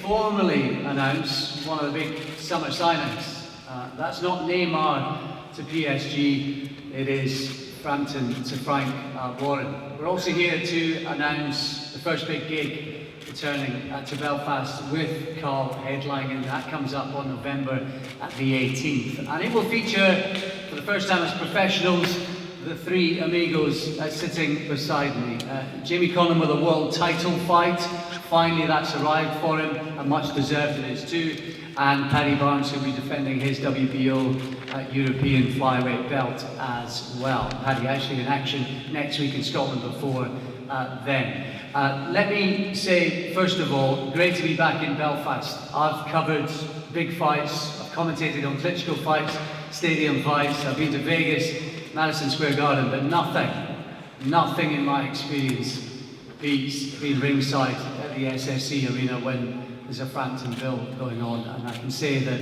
formally announce one of the big summer signings. That's not Neymar to PSG, it is Frampton to Frank Warren. We're also here to announce the first big gig returning to Belfast with Carl headlining. That comes up on November the 18th. And it will feature, for the first time as professionals, the three amigos sitting beside me. Jamie Conlan with a world title fight. Finally that's arrived for him, and much deserved it is too. And Paddy Barnes, who'll be defending his WBO European flyweight belt as well. Paddy actually in action next week in Scotland before then. Let me say, first of all, great to be back in Belfast. I've covered big fights, I've commentated on Klitschko fights, stadium fights, I've been to Vegas, Madison Square Garden, but nothing in my experience beats being ringside at the SSE Arena when there's a Frampton build going on. And I can say that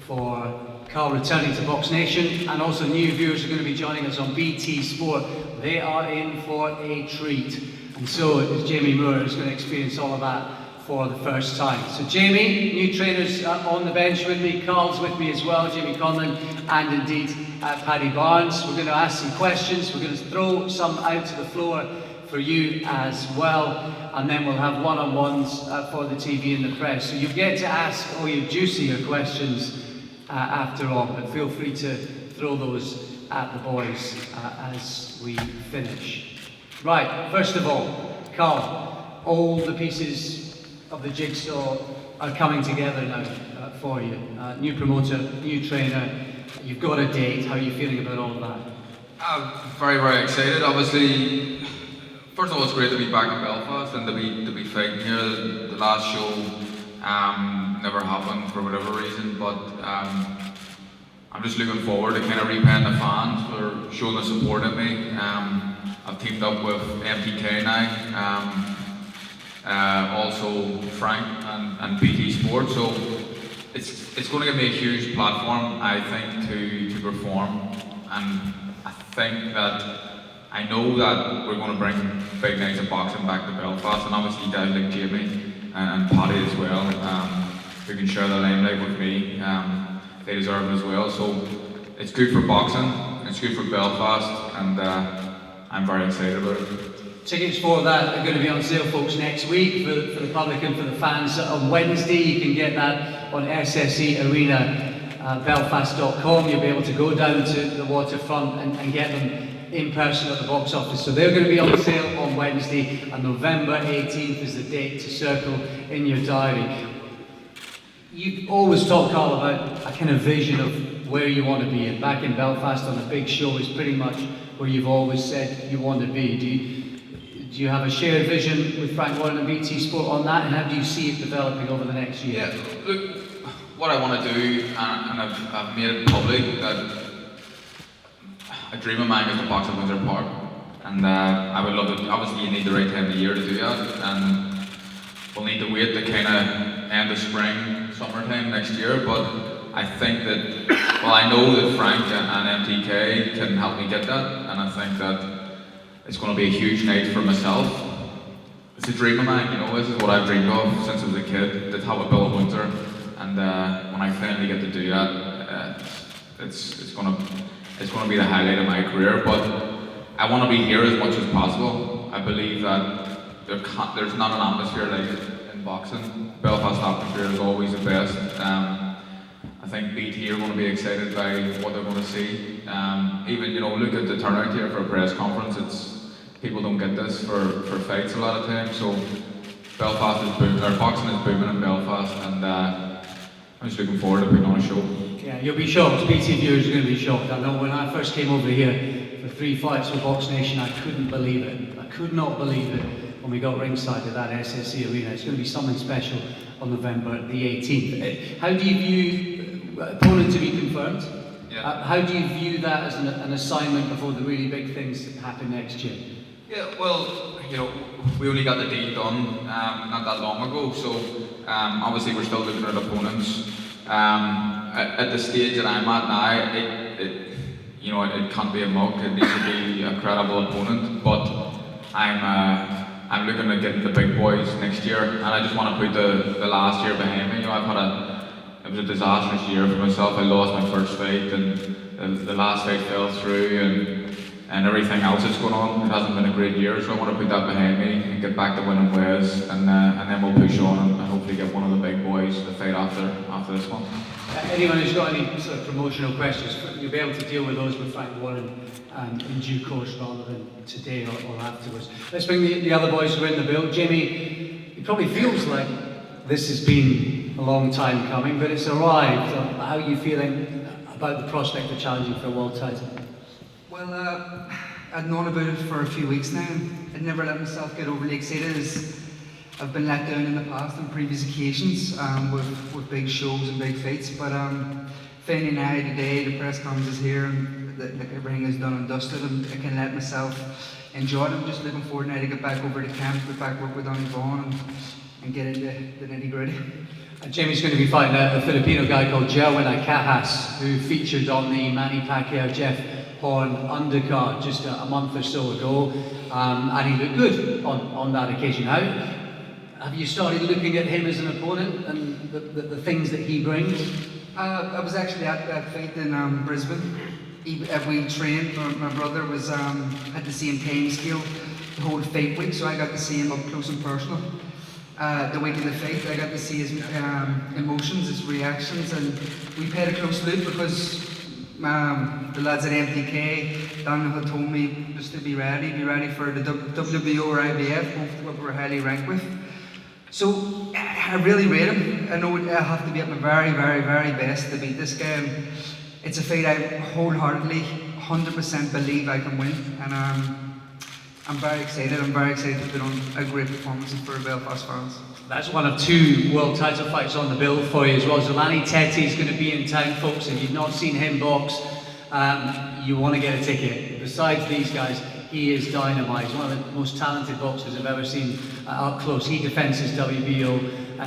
for Carl returning to Boxnation, and also new viewers who are going to be joining us on BT Sport, they are in for a treat. And so is Jamie Moore, who's going to experience all of that for the first time. So Jamie, new trainers on the bench with me, Carl's with me as well, Jamie Conlan, and indeed Paddy Barnes. We're going to ask some questions, we're going to throw some out to the floor for you as well, and then we'll have one-on-ones for the TV and the press. So you get to ask all your juicier questions after all, but feel free to throw those at the boys as we finish. Right, first of all, Carl, all the pieces of the jigsaw are coming together now for you. New promoter, new trainer, you've got a date. How are you feeling about all of that? I'm very excited. Obviously, first of all, it's great to be back in Belfast and to be fighting here. The last show never happened for whatever reason, but I'm just looking forward to kind of repaying the fans for showing the support in me. I've teamed up with MTK now, also Frank and BT Sport, so it's going to give me a huge platform, I think, to perform, and I think that I know that we're going to bring big nights of boxing back to Belfast, and obviously guys like Jamie and Paddy as well, who can share the limelight with me, they deserve it as well. So it's good for boxing, it's good for Belfast, and I'm very excited about it. Tickets for that are going to be on sale, folks, next week for the public and for the fans on Wednesday. You can get that on SSE Arena, Belfast.com. You'll be able to go down to the waterfront and get them in person at the box office. So they're going to be on sale on Wednesday, and November 18th is the date to circle in your diary. You've always talked, Carl, about a kind of vision of where you want to be, and back in Belfast on a big show is pretty much where you've always said you want to be. Do you have a shared vision with Frank Warren and BT Sport on that, and how do you see it developing over the next year? Yeah, look, what I want to do, and I've made it public, that a dream of mine is to box at Windsor Park, and I would love it. Obviously you need the right time of the year to do that, and we'll need to wait to kind of end of spring, summertime next year, but I think that, well, I know that Frank and MTK can help me get that, and I think that it's going to be a huge night for myself. It's a dream of mine, you know, this is what I've dreamed of since I was a kid, to have a bill at Windsor, and when I finally get to do that, it's going to be the highlight of my career. But I want to be here as much as possible. I believe that there's not an atmosphere like it in boxing. Belfast atmosphere is always the best. I think BT are going to be excited by what they're going to see. Even, you know, look at the turnout here for a press conference. People don't get this for fights a lot of times. So Belfast is booming, or boxing is booming in Belfast, and I'm just looking forward to putting on a show. Yeah, you'll be shocked. BT viewers are going to be shocked. I know when I first came over here for 3 fights with Boxnation, I couldn't believe it. I could not believe it when we got ringside at that SSE Arena. It's going to be something special on November the 18th. How do you view opponent to be confirmed? Yeah. How do you view that as an assignment before the really big things that happen next year? Yeah, well, you know, we only got the deal done not that long ago, so obviously we're still looking at opponents. At the stage that I'm at now, it can't be a muck. It needs to be a credible opponent. But I'm I'm looking at getting the big boys next year, and I just want to put the last year behind me. You know, it was a disastrous year for myself. I lost my first fight, and the last fight fell through, and everything else that's going on. It hasn't been a great year, so I want to put that behind me and get back to winning ways, and then we'll push on and hopefully get one of the big boys to fight after this one. Anyone who's got any sort of promotional questions, you'll be able to deal with those with Frank Warren in due course rather than today or afterwards. Let's bring the other boys who are in the bill. Jamie, it probably feels like this has been a long time coming, but it's arrived. How are you feeling about the prospect of challenging for a world title? Well, I'd known about it for a few weeks now. I'd never let myself get overly excited, as I've been let down in the past on previous occasions with big shows and big fights. But finally now, today, the press conference is here, and everything is done and dusted, and I can let myself enjoy it. I'm just looking forward now to get back over to camp, get back work with Donny Vaughan, and get into the nitty gritty. Jamie's going to be fighting a Filipino guy called Jerwin Acajas, who featured on the Manny Pacquiao-Jeff Horn undercard just a month or so ago, and he looked good on that occasion. Have you started looking at him as an opponent and the things that he brings? I was actually at that fight in Brisbane. We trained. My brother was had the same time scale the whole fight week, so I got to see him up close and personal. The week of the fight, I got to see his emotions, his reactions, and we paid a close look because the lads at MTK, Daniel had told me just to be ready for the WBO or IBF, both what we're highly ranked with. So I really rate him. I know I have to be at my very, very, very best to beat this guy. And it's a fight I wholeheartedly, 100% believe I can win. And I'm very excited. I'm very excited to put on a great performance for Belfast fans. That's one of two world title fights on the bill for you as well. Zolani Tete is going to be in town, folks. If you've not seen him box, you want to get a ticket. Besides these guys, he is dynamite. He's one of the most talented boxers I've ever seen up close. He defends his WBO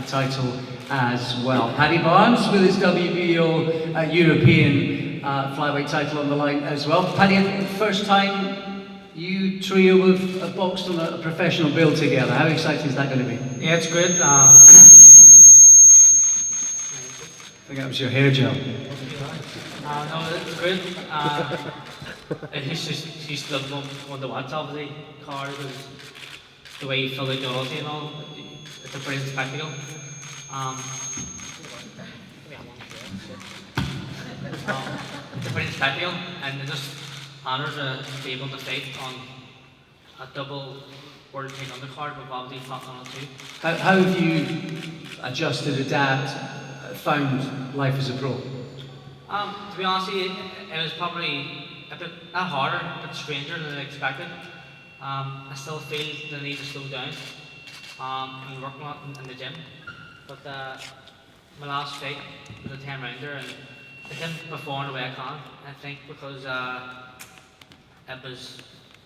title as well. Paddy Barnes with his WBO European flyweight title on the line as well. Paddy, first time you trio have boxed on a professional bill together. How exciting is that going to be? Yeah, it's good. I think that was your hair gel. No, it's good. He's still one to watch, obviously. Car was the way he filled the jersey and all. It's a brilliant spectacle. It's a brilliant spectacle, and it's just honoured to be able to fight on a double world title undercard, but obviously fought on it too. How have you adjusted, adapt, found life as a pro? To be honest with you, it was probably a bit not harder, a bit stranger than I expected. I still feel the need to slow down and work a lot in the gym. But my last fight was a 10-rounder, and I didn't perform the way I can, I think, because it was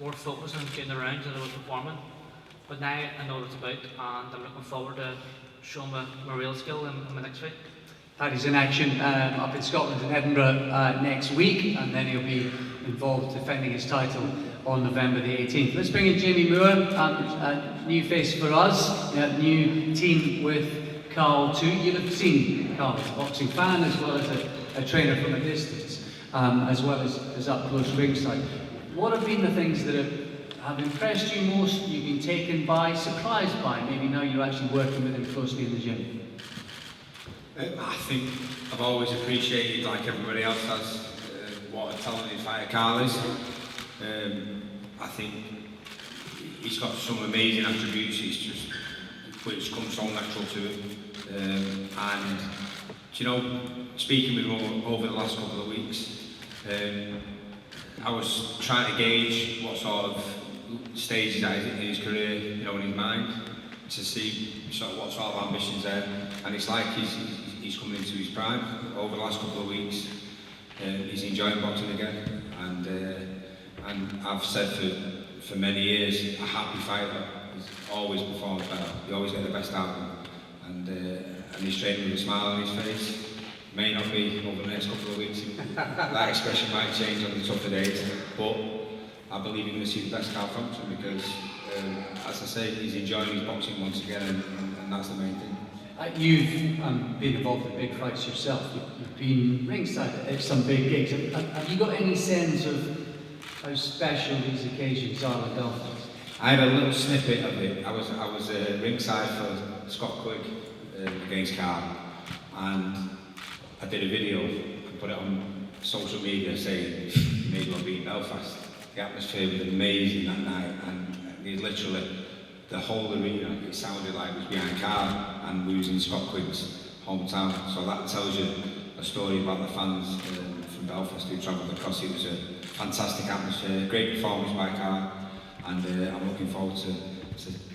more focused on doing the rounds than I was performing. But now I know what it's about, and I'm looking forward to showing my real skill in my next fight. Paddy's in action up in Scotland in Edinburgh next week, and then he'll be involved defending his title on November the 18th. Let's bring in Jamie Moore, a new face for us, a new team with Carl too. You'll have seen Carl as a boxing fan as well as a trainer from a distance, as well as up close ringside. What have been the things that have impressed you most, you've been taken by, surprised by, maybe now you're actually working with him closely in the gym? I think I've always appreciated, like everybody else has, what a talented fighter Carl is. I think he's got some amazing attributes, which comes so natural to him. And, you know, speaking with him over the last couple of weeks, I was trying to gauge what sort of stages that is in his career, you know, in his mind, to see what sort of ambitions there. And it's like he's coming into his prime over the last couple of weeks. He's enjoying boxing again, and I've said for many years, a happy fighter is always performs better. You always get the best out of him, and he's training with a smile on his face. May not be over the next couple of weeks. That expression might change on the tougher days, but I believe you're going to see the best out of Frampton because as I say, he's enjoying his boxing once again, and that's the main thing. You've been involved in big fights yourself. You've been ringside at some big gigs. Have you got any sense of how special these occasions are in Belfast? I had a little snippet of it. I was ringside for Scott Quigg against Carl, and I did a video and put it on social media saying, maybe I'll beat Belfast. The atmosphere was amazing that night, and it literally, the whole arena, it sounded like it was behind Carl, and we was in Scott Quigg's hometown. So that tells you a story about the fans from Belfast who travelled across. It was a fantastic atmosphere, great performance by Carl, and I'm looking forward to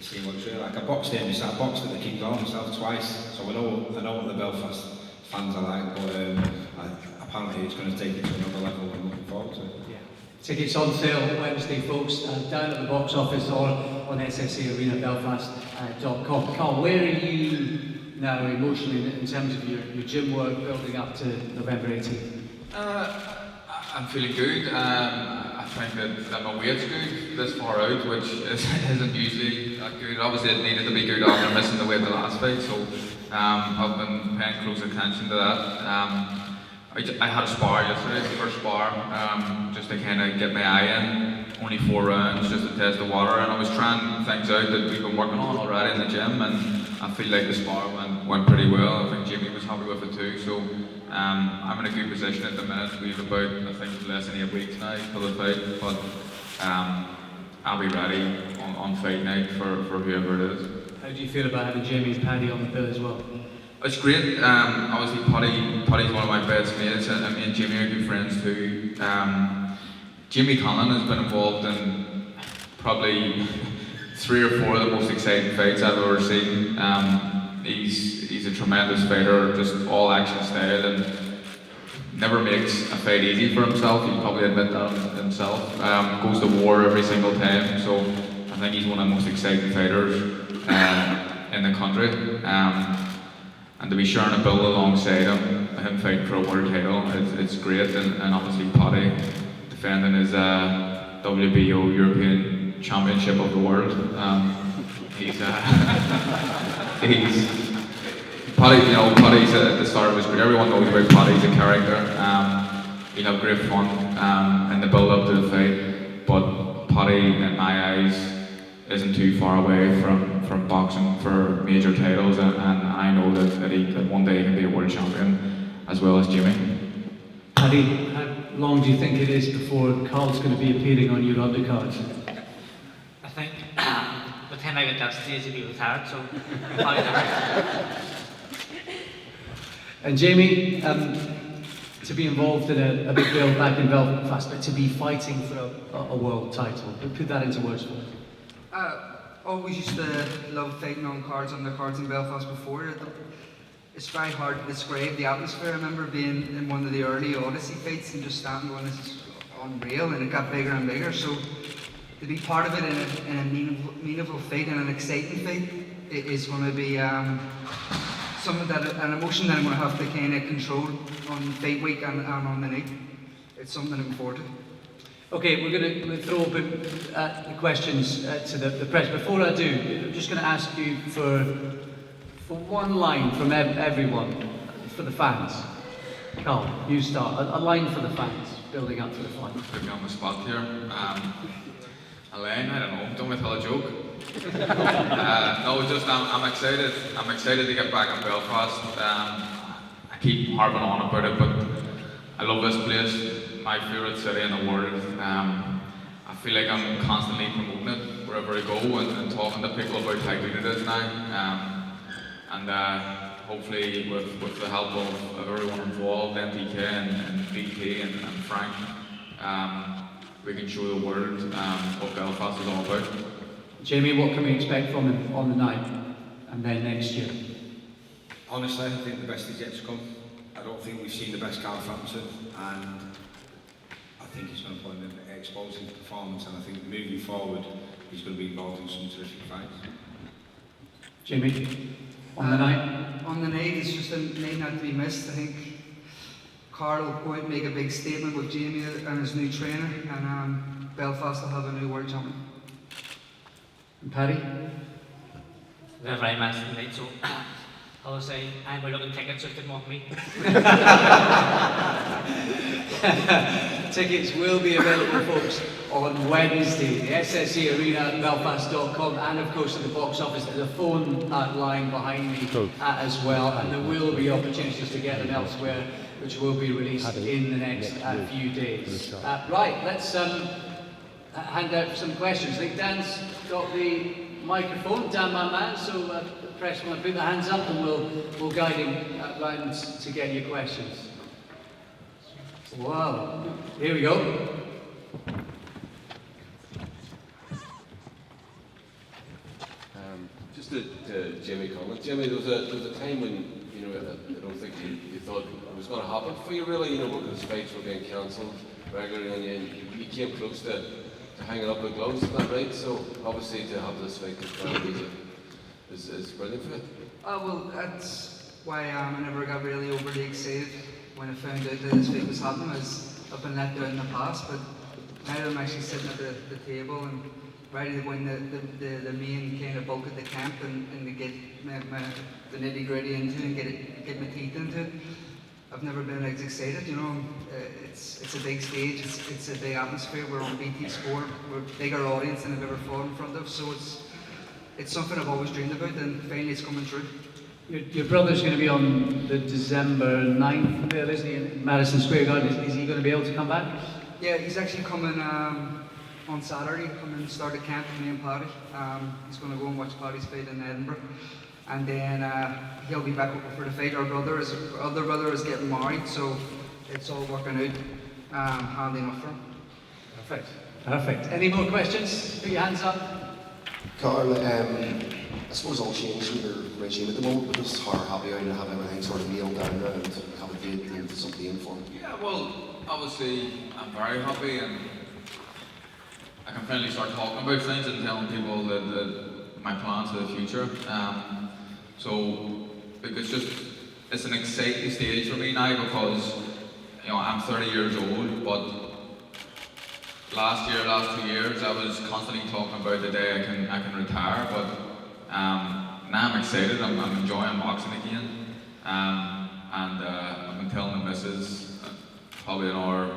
seeing what it's really like. I boxed at the King Dawn myself twice, so I know what the Belfast fans are like, but apparently it's going to take it to another level. I'm looking forward to it. Yeah. Tickets on sale Wednesday, folks, down at the box office or on sscarenabelfast.com. Carl, where are you now emotionally in terms of your gym work building up to November 18th? I'm feeling good. I think that my weight's good this far out, which isn't usually that good. Obviously, it needed to be good after missing the weight the last fight, so I've been paying close attention to that. I had a spar yesterday, the first spar, just to kind of get my eye in. Only 4 rounds, just to test the water, and I was trying things out that we've been working on already in the gym, and I feel like the spar went pretty well. I think Jimmy was happy with it too, so I'm in a good position at the minute. We've about, I think, less than 8 weeks now for the fight, but I'll be ready on fight night for whoever it is. How do you feel about having Jamie and Paddy on the bill as well? It's great. Obviously, Paddy's one of my best mates, and me and Jimmy are good friends too. Jimmy Conlan has been involved in probably 3 or 4 of the most exciting fights I've ever seen. He's a tremendous fighter, just all action style, and never makes a fight easy for himself. He'd probably admit that himself. Goes to war every single time, so I think he's one of the most exciting fighters in the country. And to be sharing a bill alongside him fighting for a world title, it's great. And obviously Paddy defending his WBO European Championship of the world. Paddy's at the start of his career. Everyone knows about Paddy. He's a character. He'll have great fun in the build-up to the fight. But Paddy, in my eyes, isn't too far away from boxing for major titles, and I know that one day he can be a world champion as well as Jimmy. Paddy, how long do you think it is before Carl's going to be appearing on your undercards? I think by the time I get that stage, he'll be retired, so probably never. And Jamie, to be involved in a big bill back in Belfast, but to be fighting for a world title, put that into words for us. Always used to love fighting on the cards in Belfast before. It's very hard to describe the atmosphere. I remember being in one of the early Odyssey fights and just standing going, this is unreal, and it got bigger and bigger. So to be part of it in a meaningful fight and an exciting fight, it is going to be an emotion that I'm going to have to kind of control on fight week and on the night. It's something I'm looking forward to. Okay, we're going to throw open the questions to the press. Before I do, I'm just going to ask you for one line from everyone, for the fans. Carl, you start. A line for the fans, building up to the fight. Put me on the spot here. A line, I don't know, don't want to tell a joke. No, just I'm excited. I'm excited to get back in Belfast. I keep harping on about it, but I love this place. My favourite city in the world. I feel like I'm constantly promoting it wherever I go and talking to people about how good it is now. Hopefully with the help of everyone involved, MTK and BT and Frank, we can show the world what Belfast is all about. Jamie, what can we expect from him on the night and then next year? Honestly, I think the best is yet to come. I don't think we've seen the best Carl Frampton, and I think he's going to put in an explosive performance, and I think moving forward he's going to be involved in some terrific fights. Jamie, on the night? On the night, it's just a night not to be missed. I think Carl will go out and make a big statement with Jamie and his new trainer, and Belfast will have a new world champion. And Paddy? They're very much tonight, so I will say I'm looking tickets, so if they want me. Tickets will be available, folks, on Wednesday. The SSE Arena at belfast.com, and of course at the box office. There's a phone line behind me as well, and there will be opportunities to get them elsewhere, which will be released in the next few days. Right, let's hand out some questions. I think Dan's got the microphone. Dan, my man, so the press want to put their hands up, and we'll guide him round to get your questions. Wow, here we go. Just to Jamie Conlan. Jamie, there was a time when, you know, I don't think you thought it was going to happen for you really, you know, because fights were being cancelled regularly, and you came close to hanging up the gloves, is that right? So obviously to have this fight is brilliant for you. Well, that's why I never got really overly excited when I found out that this fight was happening, as I've been let down in the past, but now I'm actually sitting at the table and ready to win the main kind of bulk of the camp and to get the nitty gritty into it and get my teeth into it. I've never been as excited, you know. It's a big stage, it's a big atmosphere. We're on BT Sport, we're a bigger audience than I've ever fought in front of, so it's something I've always dreamed about, and finally it's coming true. Your brother's going to be on the December 9th there, isn't he, in Madison Square Garden? Is he going to be able to come back? Yeah, he's actually coming on Saturday, come and start a camp with me and Paddy. He's going to go and watch Paddy's fight in Edinburgh. And then he'll be back for the fight. Our other brother is getting married, so it's all working out handy enough for him. Perfect. Any more questions? Put your hands up. Carl, I suppose all changed with your regime at the moment, but just how happy are you to have everything sort of nailed down and have a date and something in for? Yeah, well, obviously I'm very happy, and I can finally start talking about things and telling people that my plans for the future. So it's an exciting stage for me now, because you know I'm 30 years old, but last 2 years I was constantly talking about the day I can retire, but now I'm excited. I'm enjoying boxing again, and I've been telling the missus probably another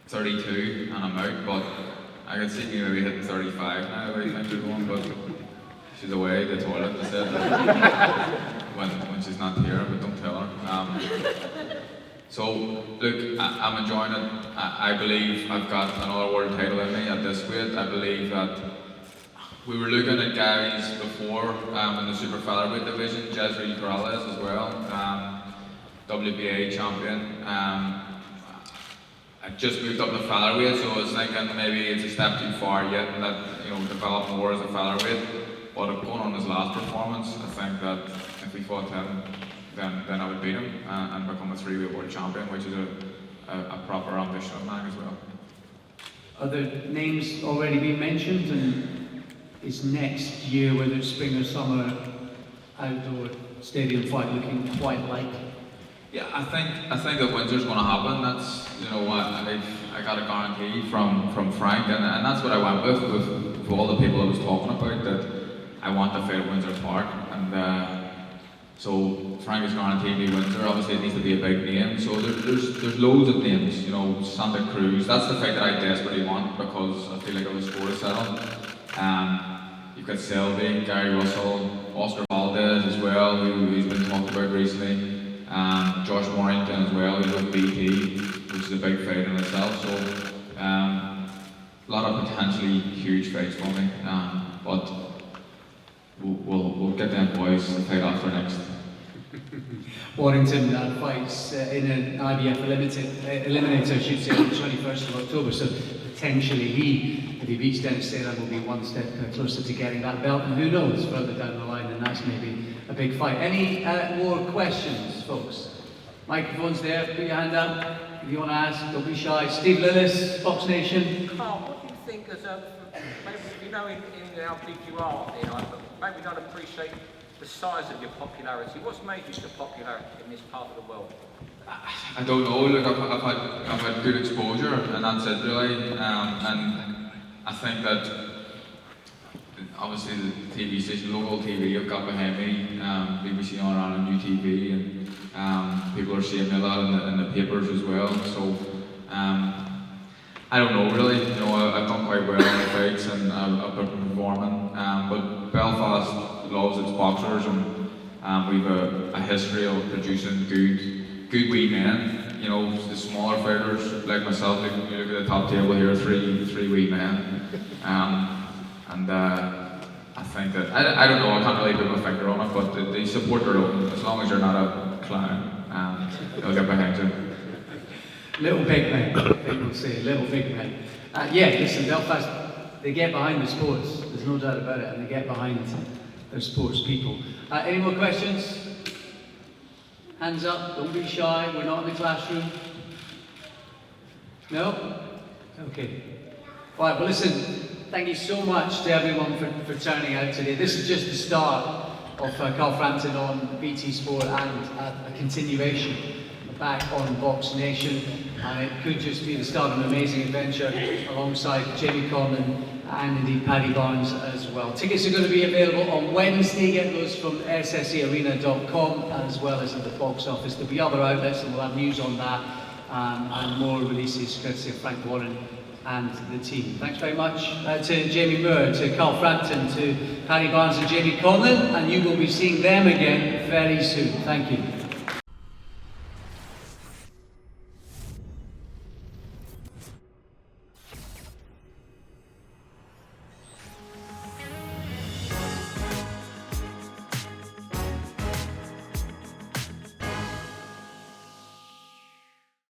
32 and I'm out, but I can see me maybe hitting 35 now by the time she's going, but she's away at the toilet, I said, when she's not here, but don't tell her. So, look, I'm enjoying it. I believe I've got another world title in me at this weight. I believe that we were looking at guys before in the super featherweight division, Jezreel Corrales as well, WBA champion. I just moved up to featherweight, so I was thinking maybe it's a step too far yet, and that, you know, develop more as a featherweight. But going on his last performance, I think that if we fought him, then I would beat him and become a three-weight world champion, which is a proper ambition of mine as well. Are there names already being mentioned, and is next year, whether it's spring or summer, outdoor stadium fight looking quite likely? Yeah, I think that Windsor's going to happen. That's, you know what, I got a guarantee from Frank, and that's what I went with all the people I was talking about, that I want to fight at Windsor Park, and so Frank has guaranteed me Windsor. Obviously it needs to be a big name, so there's loads of names, you know, Santa Cruz. That's the fight that I desperately want, because I feel like I was score to settle. You've got Selby, Gary Russell, Oscar Valdez as well, who's been talked about recently. Josh Warrington as well, who's with BT, which is a big fight in itself. So a lot of potentially huge fights for me, but we'll get them boys to fight after next. Warrington fights in an IBF eliminator, I should say, on the 21st of October, so potentially if he beats Dennis Taylor, will be one step closer to getting that belt, and who knows, further down the line, and that's maybe a big fight. Any more questions, folks? Microphone's there, put your hand up if you want to ask, don't be shy. Steve Lillis, Boxnation. Carl, what do you think as maybe, you know, in how big you are, you know, but maybe don't appreciate the size of your popularity. What's made you so popular in this part of the world? I don't know. Look, I've had good exposure, and that's it really. And I think that obviously the TV station, local TV, have got behind me, BBC on and UTV, and people are seeing me a lot in the papers as well. So I don't know really. You know, I've done quite well in the fights and I've been performing. But Belfast loves its boxers, and we've a history of producing good wee men. You know, the smaller fighters like myself. Like, you look at the top table here, three wee men. I think that I don't know. I can't really put my finger on it, but they support their own. As long as you're not a clown, they'll get behind you. Little big men, people say, little big men. Yeah, listen, Belfast, they get behind the sports, there's no doubt about it, and they get behind their sports people. Any more questions? Hands up, don't be shy, we're not in the classroom. No? Okay. Alright, well listen, thank you so much to everyone for turning out today. This is just the start of Carl Frampton on BT Sport and a continuation back on Boxnation, and it could just be the start of an amazing adventure alongside Jamie Conlan and indeed Paddy Barnes as well. Tickets are going to be available on Wednesday. Get those from ssearena.com as well as at the box office. There'll be other outlets and we'll have news on that and more releases courtesy of Frank Warren and the team. Thanks very much to Jamie Moore, to Carl Frampton, to Paddy Barnes and Jamie Conlan, and you will be seeing them again very soon. Thank you.